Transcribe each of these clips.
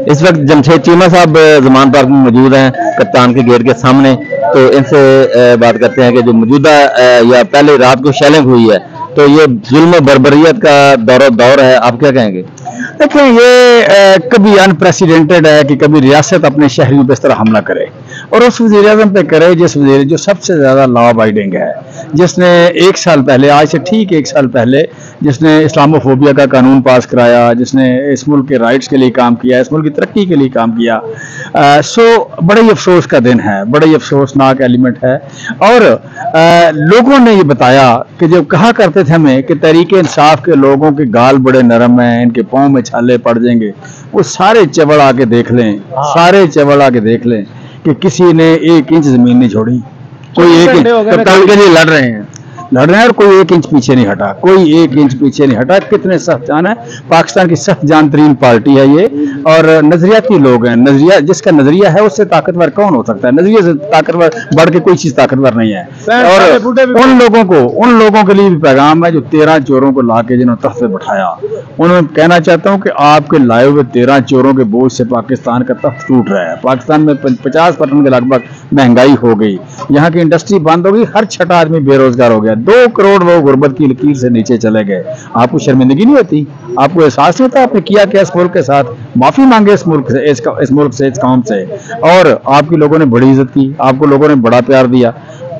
इस वक्त जमशेद चीमा साहब जमान पार्क में मौजूद हैं, कप्तान के गेट के सामने। तो इनसे बात करते हैं कि जो मौजूदा या पहले रात को शेलिंग हुई है, तो ये जुल्म बर्बरियत का दौर है, आप क्या कहेंगे? देखिए, ये कभी अनप्रेसिडेंटेड है कि कभी रियासत अपने शहरियों पर इस तरह हमला करे और उस वज़ीर-ए-आज़म पे करे जो सबसे ज्यादा लॉ अबाइडिंग है, जिसने 1 साल पहले, आज से ठीक 1 साल पहले, जिसने इस्लामोफोबिया का कानून पास कराया, जिसने इस मुल्क के राइट्स के लिए काम किया, इस मुल्क की तरक्की के लिए काम किया। सो बड़ा ही अफसोस का दिन है, बड़ा ही अफसोसनाक एलिमेंट है। और लोगों ने ये बताया कि जब कहा करते थे हमें कि तहरीके इंसाफ के लोगों के गाल बड़े नरम हैं, इनके पाँव में छाले पड़ जाएंगे, वो सारे चवड़ आके देख लें, सारे चवड़ आके देख लें कि किसी ने 1 इंच जमीन नहीं छोड़ी। कोई 1 इंच कप्तान के लिए लड़ रहे हैं और कोई 1 इंच पीछे नहीं हटा, कोई 1 इंच पीछे नहीं हटा। कितने सख्त जान है, पाकिस्तान की सख्त जान तरीन पार्टी है ये, और नजरियाती लोग हैं। नजरिया जिसका नजरिया है उससे ताकतवर कौन हो सकता है? नजरिए से ताकतवर बढ़ के कोई चीज ताकतवर नहीं है। और उन लोगों के लिए भी पैगाम है जो 13 चोरों को लाके जिन्होंने तख्त पे बिठाया, उन्होंने कहना चाहता हूँ कि आपके लाए हुए 13 चोरों के बोझ से पाकिस्तान का तख्त टूट रहा है। पाकिस्तान में 50% के लगभग महंगाई हो गई, यहाँ की इंडस्ट्री बंद हो गई, हर छठा आदमी बेरोजगार हो गया, 2 करोड़ लोग गुर्बत की लकीर से नीचे चले गए। आपको शर्मिंदगी नहीं होती? आपको एहसास नहीं होता आपने किया क्या इस मुल्क के साथ? माफी मांगे इस मुल्क से, इस कौम से। और आपकी लोगों ने बड़ी इज्जत की, आपको लोगों ने बड़ा प्यार दिया,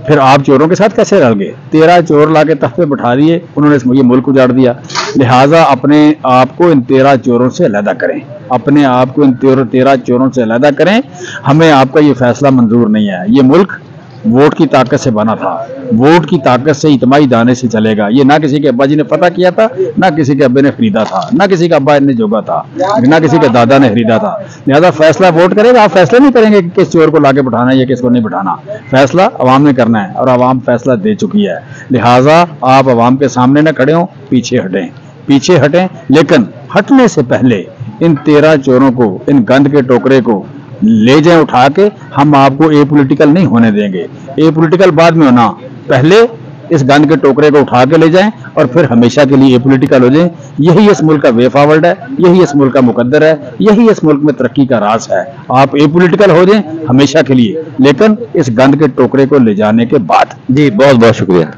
फिर आप चोरों के साथ कैसे रल गए? 13 चोर लाके तख्त पे बिठा दिए, उन्होंने ये मुल्क उजाड़ दिया। लिहाजा अपने आप को इन 13 चोरों से अलहदा करें, अपने आप को इन 13 चोरों से अलहदा करें। हमें आपका ये फैसला मंजूर नहीं है। ये मुल्क वोट की ताकत से बना था, वोट की ताकत से, इतमाही दाने से चलेगा। ये ना किसी के अब्बा जी ने पता किया था, ना किसी के अब्बे ने खरीदा था, ना किसी का अब्बा ने जोगा था, ना किसी के दादा ने खरीदा था। लिहाजा फैसला वोट करेगा। आप फैसला नहीं करेंगे कि किस चोर को लाके बिठाना है या किसको नहीं बिठाना। फैसला अवाम ने करना है और अवाम फैसला दे चुकी है। लिहाजा आप अवाम के सामने न खड़े हों, पीछे हटें। लेकिन हटने से पहले इन 13 चोरों को, इन गंद के टोकरे को ले जाएं उठा के। हम आपको ए पॉलिटिकल नहीं होने देंगे। ए पॉलिटिकल बाद में होना, पहले इस गंद के टोकरे को उठा के ले जाएं और फिर हमेशा के लिए ए पॉलिटिकल हो जाएं। यही इस मुल्क का वे फॉरवर्ड है, यही इस मुल्क का मुकद्दर है, यही इस मुल्क में तरक्की का राज है। आप ए पॉलिटिकल हो जाएं हमेशा के लिए, लेकिन इस गंद के टोकरे को ले जाने के बाद। जी, बहुत बहुत शुक्रिया।